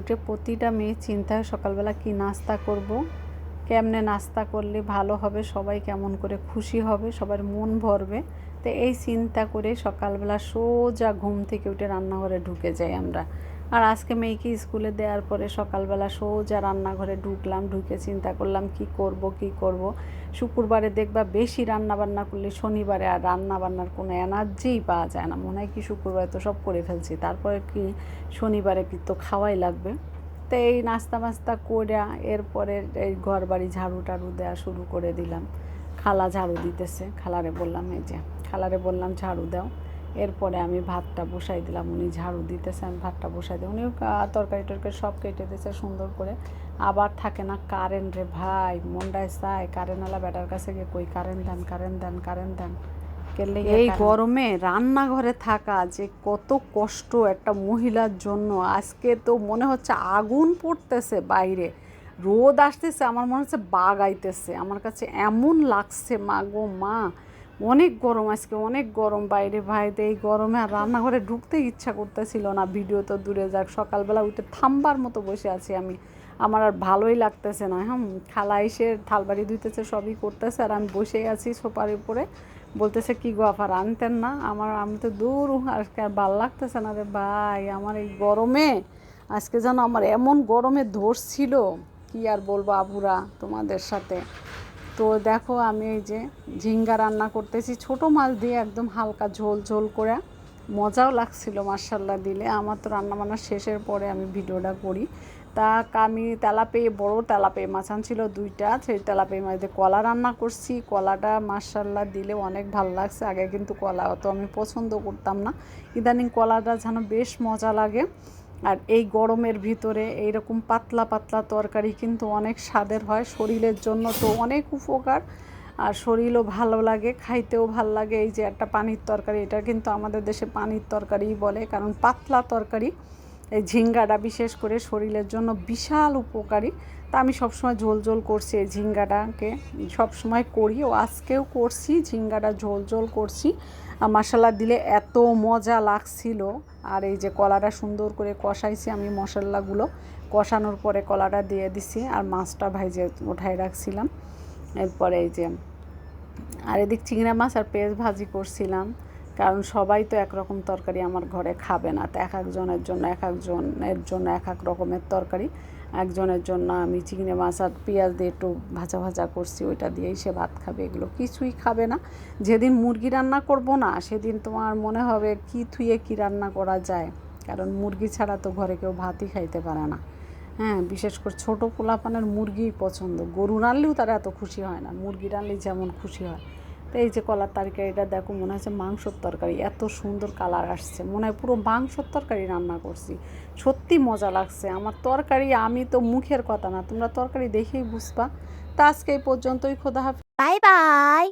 উঠে প্রতিটা মেয়ে চিন্তা হয় সকালবেলা কি নাস্তা করব, কেমনে নাস্তা করলে ভালো হবে, সবাই কেমন করে খুশি হবে, সবার মন ভরবে। তো এই চিন্তা করে সকালবেলা সোজা ঘুম থেকে উঠে রান্নাঘরে ঢুকে যাই আমরা। আর আজকে মেয়েকে স্কুলে দেওয়ার পরে সকালবেলা সোজা রান্নাঘরে ঢুকলাম, ঢুকে চিন্তা করলাম কি করব। শুক্রবারে দেখবা বেশি রান্নাবান্না করলে শনিবারে আর রান্নাবান্নার কোনো এনার্জিই পাওয়া যায় না, মনে হয় কি শুক্রবারে তো সব করে ফেলছি, তারপরে কি শনিবারে কি তো খাওয়াই লাগবে। তো এই নাস্তা করে এরপরে এই ঘর বাড়ি ঝাড়ু টাড়ু দেওয়া শুরু করে দিলাম। খালা ঝাড়ু দিতেছে, খালারে বললাম এই যে খালারে বললাম ঝাড়ু দাও। এরপরে আমি ভাতটা বসাই দিলাম, উনি ঝাড়ু দিতেছে, আমি ভাতটা বসাই দিই। উনি তরকারি টরকারি সব কেটে দিয়েছে সুন্দর করে। আবার থাকে না কারেন্ট রে ভাই, মনটায় চায় কারেন্টওয়ালা ব্যাটার কাছে গিয়ে কই কারেন্ট দেন। এই গরমে রান্নাঘরে থাকা যে কত কষ্ট একটা মহিলার জন্য। আজকে তো মনে হচ্ছে আগুন পড়তেছে বাইরে, রোদ আসতেছে, আমার মনে হচ্ছে বাঘ আইতেছে, আমার কাছে এমন লাগছে। মা গো মা, অনেক গরম আজকে, অনেক গরম বাইরে ভাই। তো এই গরমে আর রান্নাঘরে ঢুকতে ইচ্ছা করতেছিল না, ভিডিও তো দূরে যাক। সকালবেলা উঠে থামবার মতো বসে আছি আমি, আমার আর ভালোই লাগতেছে না। খালা এসে থালবাড়ি ধুইতেছে, সবই করতেছে, আর আমি বসেই আছি সোফার উপরে। বলতেছে কি গো আফার আনতেন না, আমি তো দূর আজকে আর ভাল লাগতেছে না রে ভাই। আমার এই গরমে আজকে যেন আমার এমন গরমে ধরছিল, কি আর বলবো আবুরা তোমাদের সাথে। তো দেখো আমি এই যে ঝিঙ্গা রান্না করতেছি ছোটো মাছ দিয়ে, একদম হালকা ঝোল ঝোল করে, মজাও লাগছিল মাশাল্লাহ দিলে। আমার তো রান্নাবান্না শেষের পরে আমি ভিডিওটা করি। তা আমি বড় তেলাপিয়া মাছ আনছিল দুইটা, সেই তেলাপিয়া মাছ দিয়ে কলা রান্না করছি। কলাটা মাশাল্লাহ দিলে অনেক ভালো লাগছে। আগে কিন্তু কলা অত আমি পছন্দ করতাম না, ইদানিং কলাটা যেন বেশ মজা লাগে। আর এই গরমের ভিতরে এইরকম পাতলা পাতলা তরকারি কিন্তু অনেক স্বাদের হয়, শরীরের জন্য তো অনেক উপকার, আর শরীরও ভালো লাগে, খাইতেও ভালো লাগে। এই যে একটা পানির তরকারি, এটা কিন্তু আমাদের দেশে পানির তরকারিই বলে, কারণ পাতলা তরকারি। এই ঝিঙ্গাটা বিশেষ করে শরীরের জন্য বিশাল উপকারী। তা আমি সবসময় ঝোল ঝোল করছি এই ঝিঙ্গাটাকে, সবসময় করি, ও আজকেও করছি, ঝিঙ্গাটা ঝোল ঝোল করছি। মশলা দিলে এত মজা লাগছিল। আর এই যে কলাটা সুন্দর করে কষাইছি আমি, মশলাগুলো কষানোর পরে কলাটা দিয়ে দিছি, আর মাছটা ভাইজে উঠাই রাখছিলাম। এরপরে এই যে আর এদিক চিংড়া মাছ আর পেঁয়াজ ভাজি করছিলাম, কারণ সবাই তো একরকম তরকারি আমার ঘরে খাবে না। তো এক একজনের জন্য এক এক রকমের তরকারি। একজনের জন্য আমি চিংড়ি মাছ আর পেঁয়াজ দিয়ে একটু ভাজা ভাজা করছি, ওইটা দিয়েই সে ভাত খাবে, এগুলো কিছুই খাবে না। যেদিন মুরগি রান্না করব না, সেদিন তোমার মনে হবে কি থুয়ে কি রান্না করা যায়, কারণ মুরগি ছাড়া তো ঘরে কেউ ভাতই খাইতে পারে না। বিশেষ করে ছোটো পোলাপানের মুরগিই পছন্দ, গরু রানলেও তারা এত খুশি হয় না, মুরগি রানলেই যেমন খুশি হয়। তো এই যে কলার তরকারিটা দেখো, মনে হচ্ছে মাংসর তরকারি, এত সুন্দর কালার আসছে, মনে হয় পুরো মাংসর তরকারি রান্না করছি। সত্যি মজা লাগছে আমার তরকারি, আমি তো মুখের কথা না, তোমরা তরকারি দেখেই বুঝবা। তা আজকে এই পর্যন্তই, খোদা হাফেজ। Bye bye.